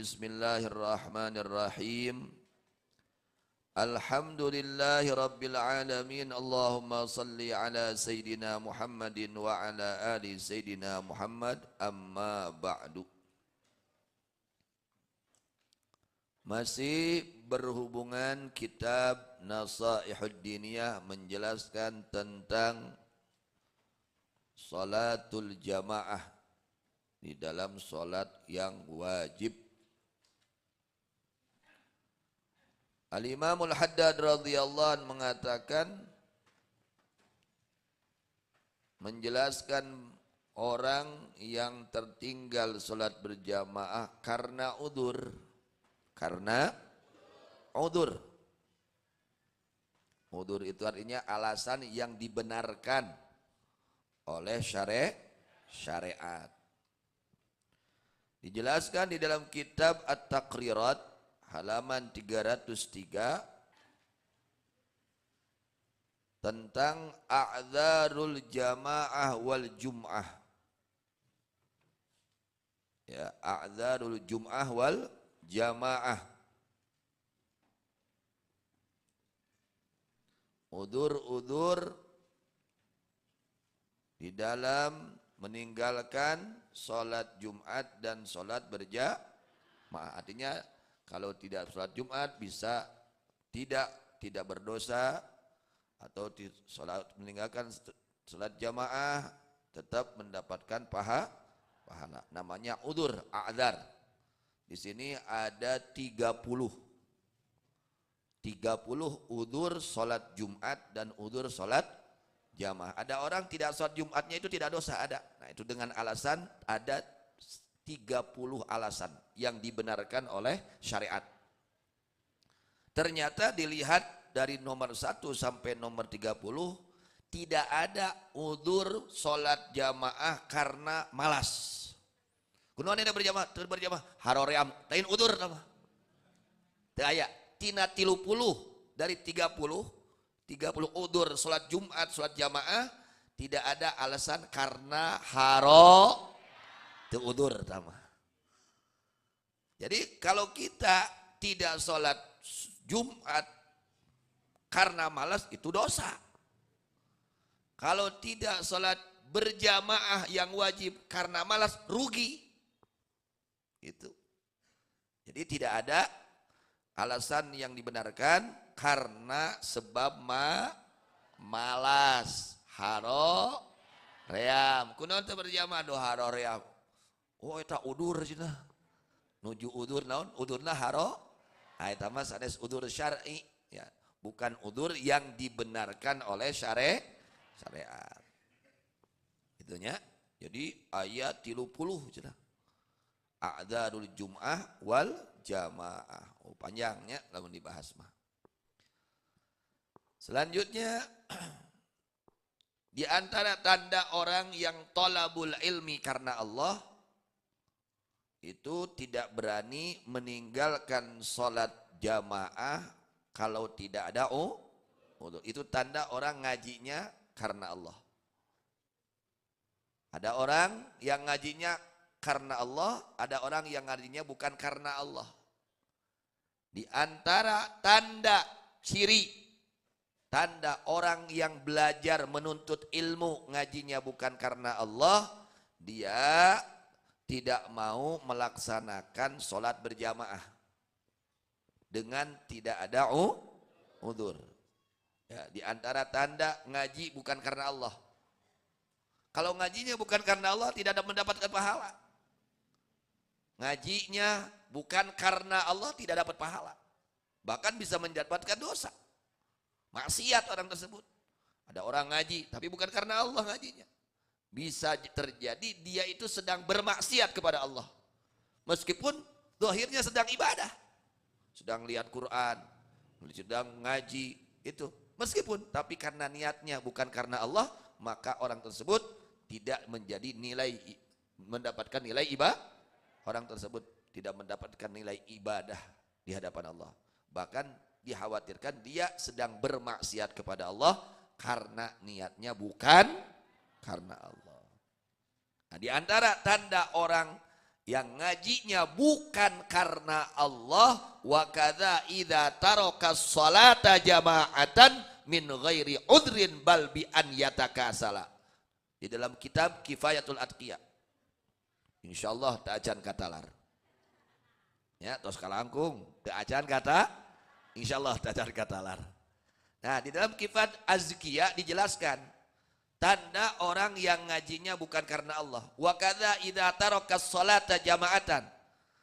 Bismillahirrahmanirrahim. Alhamdulillahi rabbil alamin. Allahumma salli ala Sayyidina Muhammadin wa ala ali Sayyidina Muhammad. Amma ba'du. Masih berhubungan kitab Nasaihud Diniyah menjelaskan tentang salatul jamaah di dalam salat yang wajib. Al-Imamul Haddad radhiyallahu anhu mengatakan, menjelaskan orang yang tertinggal salat berjamaah karena udzur. Karena udzur. Udzur itu artinya alasan yang dibenarkan oleh syariat. Dijelaskan di dalam kitab At-Taqrirat halaman 303 tentang a'dzarul jamaah wal jum'ah. Ya, a'dzarul jum'ah wal jamaah. Udzur-udzur di dalam meninggalkan sholat Jumat dan sholat berjamaah. Artinya kalau tidak sholat Jumat bisa tidak berdosa, atau meninggalkan sholat jamaah tetap mendapatkan pahala. Namanya udzur, a'dzar. Di sini ada 30 udzur sholat Jumat dan udzur sholat jamaah. Ada orang tidak sholat Jumatnya itu tidak dosa, ada. Nah, itu dengan alasan ada 30 alasan yang dibenarkan oleh syariat. Ternyata dilihat dari nomor 1 sampai nomor 30 tidak ada udzur sholat jamaah karena malas. Kunaon ada berjamaah haroream lain udzur nama. Teu aya tina 30 dari 30 udzur sholat Jumat sholat jamaah tidak ada alasan karena udzur sama. Jadi kalau kita tidak sholat Jumat karena malas itu dosa. Kalau tidak sholat berjamaah yang wajib karena malas rugi. Itu. Jadi tidak ada alasan yang dibenarkan karena sebab malas. Haroream. Kunaon teu berjamaah do haroream. Oh eta udur cenah. Nuju udur naon? Udurna eta mah sanes udur syar'i ya, bukan udur yang dibenarkan oleh syariat. Itunya. Jadi ayat 30 cenah. A'dzarul jum'ah wal jamaah. Oh panjangnya lamun dibahas mah. Selanjutnya di antara tanda orang yang thalabul ilmi karena Allah itu tidak berani meninggalkan sholat jamaah kalau tidak ada udzur. Itu tanda orang ngajinya karena Allah. Ada orang yang ngajinya karena Allah, ada orang yang ngajinya bukan karena Allah. Di antara tanda ciri, tanda orang yang belajar menuntut ilmu ngajinya bukan karena Allah, dia tidak mau melaksanakan sholat berjamaah dengan tidak ada udzur. Ya, di antara tanda ngaji bukan karena Allah. Kalau ngajinya bukan karena Allah tidak ada mendapatkan pahala. Ngajinya bukan karena Allah tidak dapat pahala. Bahkan bisa mendapatkan dosa. Maksiat orang tersebut. Ada orang ngaji tapi bukan karena Allah ngajinya. Bisa terjadi dia itu sedang bermaksiat kepada Allah. Meskipun zahirnya sedang ibadah. Sedang lihat Quran, sedang ngaji, itu. Meskipun, tapi karena niatnya bukan karena Allah, maka orang tersebut tidak mendapatkan nilai ibadah. Orang tersebut tidak mendapatkan nilai ibadah di hadapan Allah. Bahkan dikhawatirkan dia sedang bermaksiat kepada Allah karena niatnya bukan karena Allah. Nah, di antara tanda orang yang ngajinya bukan karena Allah, wa kadza idza taraka sholata jama'atan min ghairi udrin bal bi an yatakasala. Di dalam kitab Kifayatul Atqiya. Insyaallah tak acan katalar. Ya, tos kalangkung, tak acan kata insyaallah tak acan katalar. Nah, di dalam Kifat Azkiyah dijelaskan tanda orang yang ngajinya bukan karena Allah. Wa kadza idza taraka sholata jama'atan.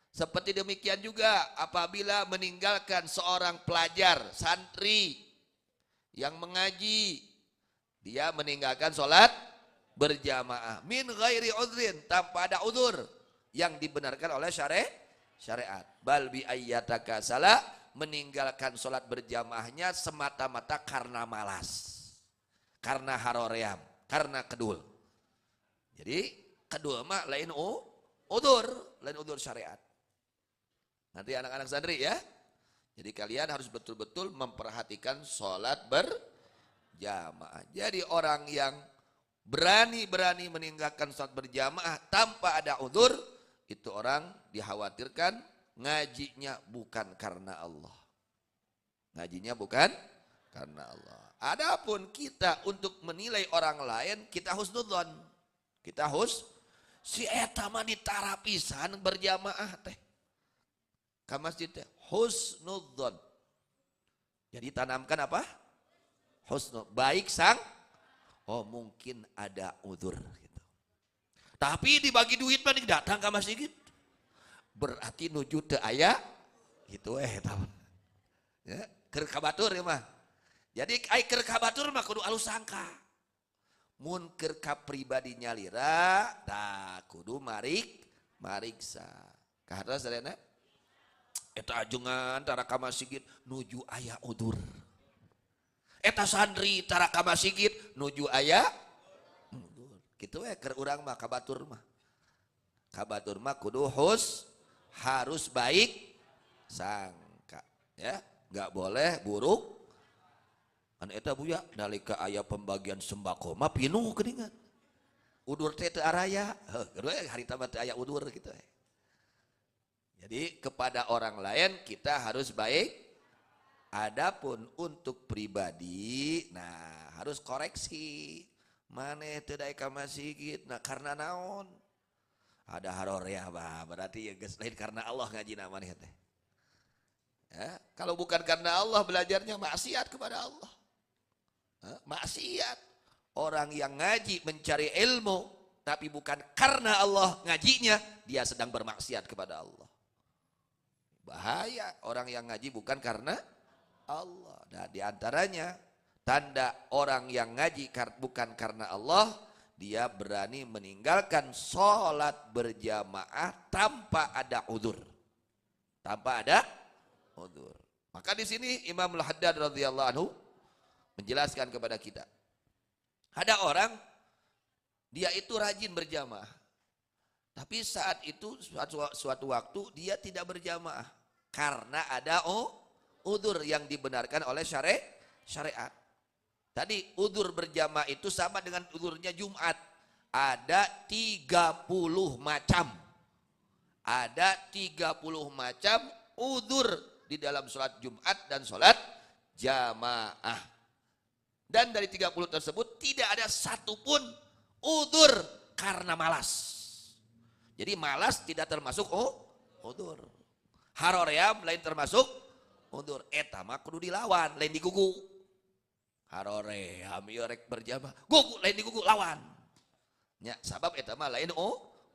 Seperti demikian juga apabila meninggalkan seorang pelajar, santri yang mengaji, dia meninggalkan sholat berjamaah min ghairi udhrin, tanpa ada udzur yang dibenarkan oleh syariat. Bal bi ayyataka salah, meninggalkan sholat berjamaahnya semata-mata karena malas, karena haroream, karena kedul. Jadi kedul mah lain udzur syariat. Nanti anak-anak santri ya. Jadi kalian harus betul-betul memperhatikan sholat berjamaah. Jadi orang yang berani meninggalkan sholat berjamaah tanpa ada udzur, itu orang dikhawatirkan ngajinya bukan karena Allah. Ngajinya bukan karena Allah. Adapun kita untuk menilai orang lain, kita husnudzon. Kita si eta mah ditara pisan berjamaah teh. Ka masjid teh husnudzon. Jadi tanamkan apa? Husnul, baik sang. Oh, mungkin ada udzur gitu. Tapi dibagi duit mah datang ke masjid. Berarti nuju teu aya gitu tahu. Ya, keur kabatur ya mah. Jadi ai keur kabatur mah kudu alus sangka. Mun keur ka pribadi nyalira, tah kudu mariksa. Kaharna sadayana eta ajengan tara ka masjid nuju aya udzur. Eta santri tara ka masjid nuju aya udzur. Kitu we keur urang mah kabatur mah. Kabatur mah kudu harus baik sangka ya, enggak boleh buruk. Anu eta buya nalika aya pembagian sembako mah pinuh geuningan. Udur teh teu araya. Heuh, harita mah teu aya udur kitu. Jadi kepada orang lain kita harus baik. Adapun untuk pribadi, nah harus koreksi. Maneh teu daek ka masjid, nah karena naon? Ada haroreah bah, berarti ya geus lain karena Allah ngajina maneh teh. Ya, kalau bukan karena Allah belajarnya maksiat kepada Allah. Maksiat. Orang yang ngaji mencari ilmu tapi bukan karena Allah ngajinya, dia sedang bermaksiat kepada Allah. Bahaya orang yang ngaji bukan karena Allah. Nah, diantaranya tanda orang yang ngaji bukan karena Allah, dia berani meninggalkan sholat berjamaah tanpa ada udzur. Tanpa ada udzur. Maka di sini Imam Al-Haddad radhiyallahu anhu menjelaskan kepada kita. Ada orang dia itu rajin berjamaah. Tapi saat itu suatu waktu dia tidak berjamaah karena ada udzur yang dibenarkan oleh syariat. Tadi udzur berjamaah itu sama dengan udzurnya Jumat. Ada 30 macam. Ada 30 macam udzur di dalam sholat Jumat dan sholat jamaah. Dan dari 30 tersebut tidak ada satupun udzur karena malas. Jadi malas tidak termasuk udzur. Haroream lain termasuk udzur. Eta mah kudu dilawan, lain digugu. Haroream ieu rek berjamaah, gugu lain digugu lawan. Nya sabab eta mah lain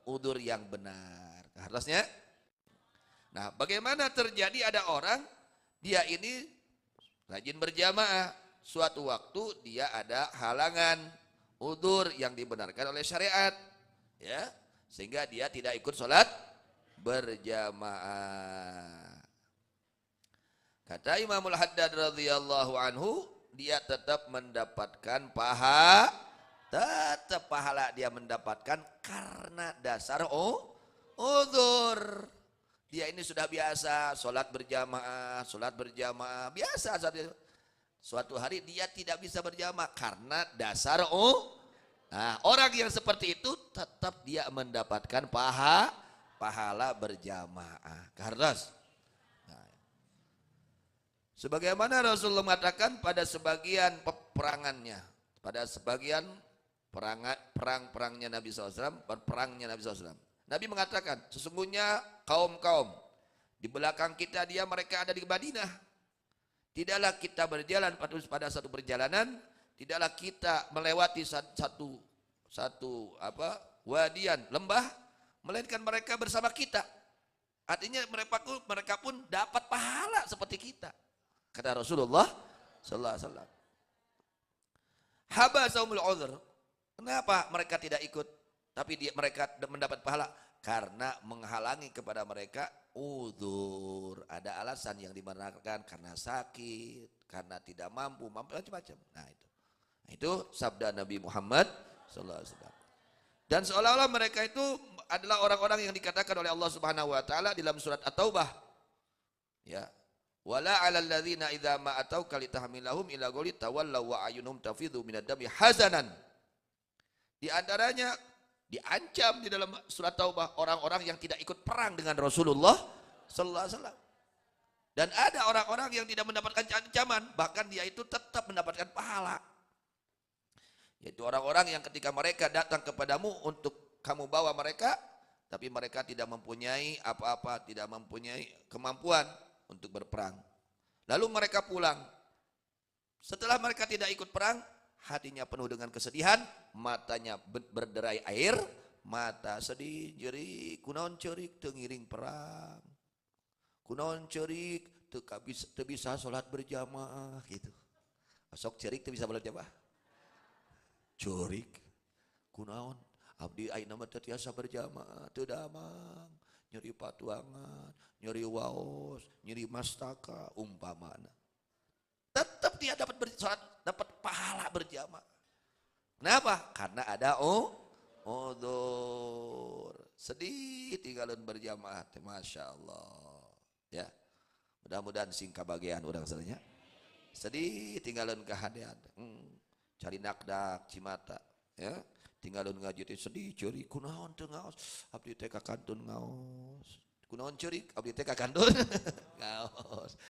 udzur yang benar. Harusnya. Nah, bagaimana terjadi ada orang dia ini rajin berjamaah, suatu waktu dia ada halangan udzur yang dibenarkan oleh syariat, ya, sehingga dia tidak ikut sholat berjamaah. Kata Imamul Haddad radhiyallahu anhu, dia tetap mendapatkan tetap pahala dia mendapatkan karena dasar udzur. Dia ini sudah biasa sholat berjamaah biasa. Suatu hari dia tidak bisa berjamaah karena dasar Nah, orang yang seperti itu tetap dia mendapatkan pahala berjamaah. Kardas. Nah, sebagaimana Rasulullah mengatakan pada sebagian peperangannya, pada sebagian perang-perangnya Nabi SAW, perangnya Nabi SAW. Nabi mengatakan, sesungguhnya kaum-kaum di belakang kita mereka ada di Madinah. Tidaklah kita berjalan pada satu perjalanan, tidaklah kita melewati satu wadian, lembah, melainkan mereka bersama kita. Artinya mereka pun dapat pahala seperti kita. Kata Rasulullah sallallahu alaihi wasallam. Habasaumul uzr. Kenapa mereka tidak ikut tapi mereka mendapat pahala? Karena menghalangi kepada mereka uzur. Ada alasan yang dibenarkan karena sakit, karena tidak mampu macam-macam. Nah itu sabda Nabi Muhammad sallallahu alaihi wasallam. Dan seolah-olah mereka itu adalah orang-orang yang dikatakan oleh Allah Subhanahu wa taala dalam surat At-Taubah. Ya. Wala 'alal ladzina idza ma atauka litahmilahum ila qawli tawallaw wa ayunhum tafidhu minad dami hazanan. Di antaranya diancam di dalam surat Taubah orang-orang yang tidak ikut perang dengan Rasulullah sallallahu alaihi wasallam. Dan ada orang-orang yang tidak mendapatkan ancaman, bahkan dia itu tetap mendapatkan pahala. Yaitu orang-orang yang ketika mereka datang kepadamu untuk kamu bawa mereka, tapi mereka tidak mempunyai apa-apa, tidak mempunyai kemampuan untuk berperang. Lalu mereka pulang. Setelah mereka tidak ikut perang, hatinya penuh dengan kesedihan, matanya berderai air, mata sedih, jerik, kunaon cerik teu ngiring perang. Kunaon cerik teu bisa salat berjamaah gitu. Sok cerik teu bisa berjamaah. Cerik kunaon abdi ayeuna mah teu tiasa berjamaah, teu damang, nyeri patuangan, nyeri waos, nyeri mastaka umpamana. Tetap dia dapat dapat pahala berjamaah. Kenapa? Karena ada udzur. Sedih tinggalin berjamaah, masya Allah. Ya, mudah-mudahan singkat bagian orang sebenarnya. Sedih tinggalin kehadiran. Cari nakdak Cimata, ya. Tinggalin ngaji teh sedih ceurik kunaon teu ngaos. Abdi teh ka kantun ngaos. Kunaon ceurik abdi teh ka kantun ngaos.